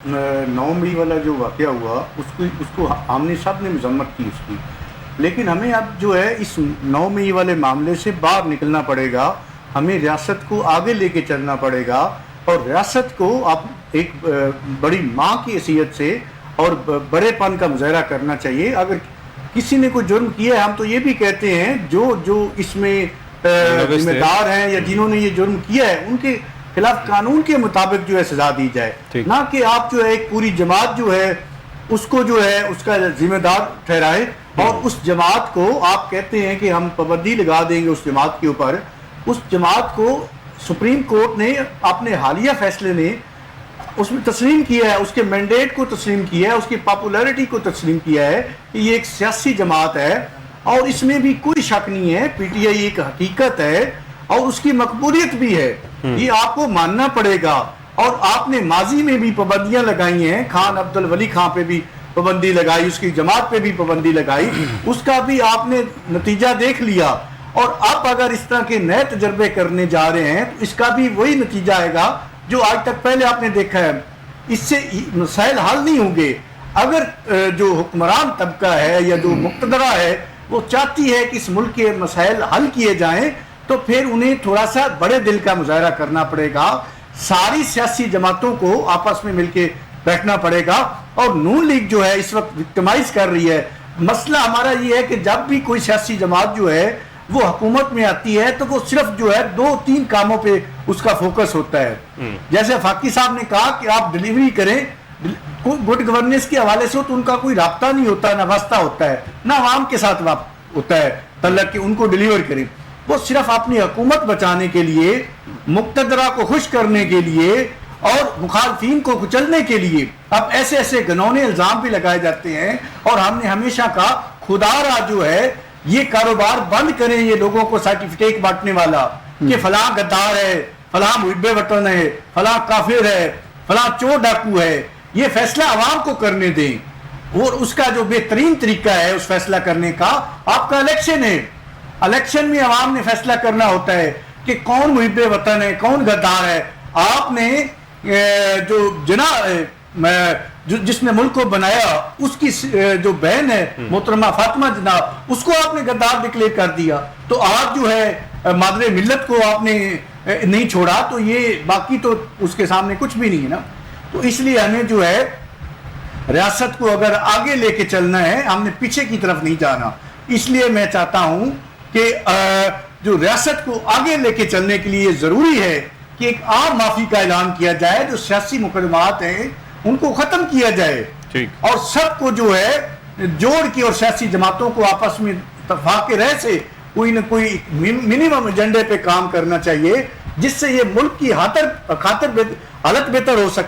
9 मई वाला जो वाक़या हुआ उसको हमने सब ने मज़म्मत की उसकी, लेकिन हमें अब जो है इस 9 मई वाले मामले से बाहर निकलना पड़ेगा। हमें रियासत को आगे लेके चलना पड़ेगा और रियासत को अब एक बड़ी माँ की हैसियत से और बड़ेपन का मुजाहरा करना चाहिए। अगर किसी ने कोई जुर्म किया है, हम तो ये भी कहते हैं जो इसमें जिम्मेदार हैं या जिन्होंने ये जुर्म किया है उनके खिलाफ कानून के मुताबिक जो है सजा दी जाए, ना कि आप जो है एक पूरी जमात जो है उसको जो है उसका जिम्मेदार ठहराए और उस जमात को आप कहते हैं कि हम पाबंदी लगा देंगे उस जमात के ऊपर। उस जमात को सुप्रीम कोर्ट ने अपने हालिया फैसले ने उसमें तस्लीम किया है, उसके मैंडेट को तस्लीम किया है, उसकी पॉपुलैरिटी को तस्लीम किया है कि ये एक सियासी जमात है और इसमें भी कोई शक नहीं है। पीटीआई एक हकीकत है और उसकी मकबूलियत भी है, ये आपको मानना पड़ेगा। और आपने माजी में भी पाबंदियां लगाई हैं, खान अब्दुल वली खां पे भी पाबंदी लगाई, उसकी जमात पे भी पाबंदी लगाई, उसका भी आपने नतीजा देख लिया। और अब अगर इस तरह के नए तजर्बे करने जा रहे हैं तो इसका भी वही नतीजा आएगा जो आज तक पहले आपने देखा है। इससे मसाइल हल नहीं होंगे। अगर जो हुक्मरान तबका है या जो मुक्तदरा है वो चाहती है कि इस मुल्क के मसाइल हल किए जाएं तो फिर उन्हें थोड़ा सा बड़े दिल का मुजाहरा करना पड़ेगा। सारी सियासी जमातों को आपस में मिलके बैठना पड़ेगा। और नून लीग जो है इस वक्त विक्टिमाइज कर रही है। मसला हमारा ये है कि जब भी कोई सियासी जमात जो है वो हुकूमत में आती है तो वो सिर्फ जो है 2-3 कामों पे उसका फोकस होता है। जैसे फाकी साहब ने कहा कि आप डिलीवरी करें, गुड गवर्नेंस के हवाले से तो उनका कोई राब्ता नहीं होता, ना वास्ता होता है, ना आवाम के साथ होता है तल्लक कि उनको डिलीवर करें। वो सिर्फ अपनी हुकूमत बचाने के लिए, मुक्तदरा को खुश करने के लिए और मुखालफीन को कुचलने के लिए अब ऐसे ऐसे घिनौने इल्जाम भी लगाए जाते हैं। और हमने हमेशा कहा खुदारा जो है ये कारोबार बंद करें, ये लोगों को सर्टिफिकेट बांटने वाला कि फलां गद्दार है, फलां मुहिब्बे वतन है, फलां काफिर है, फलां चोर डाकू है। ये फैसला आवाम को करने दें और उसका जो बेहतरीन तरीका है उस फैसला करने का आपका इलेक्शन है। इलेक्शन में आवाम ने फैसला करना होता है कि कौन मुहिब्बे वतन है, कौन गद्दार है। आपने जिसने मुल्क को बनाया उसकी जो बहन है मोहतरमा फातिमा जनाब, उसको आपने गद्दार डिक्लेयर कर दिया। तो आप जो है मादरे मिल्लत को आपने नहीं छोड़ा तो ये बाकी तो उसके सामने कुछ भी नहीं है ना। तो इसलिए हमें जो है रियासत को अगर आगे लेके चलना है, हमने पीछे की तरफ नहीं जाना। इसलिए मैं चाहता हूं कि जो रियासत को आगे लेके चलने के लिए जरूरी है कि एक आम माफी का ऐलान किया जाए, जो सियासी मुकदमात हैं उनको खत्म किया जाए और सबको जो है जोड़ के और सियासी जमातों को आपस में इत्तेफाक रह से कोई न कोई मिनिमम एजेंडे पे काम करना चाहिए जिससे ये मुल्क की खातर हालत बेहतर हो सके।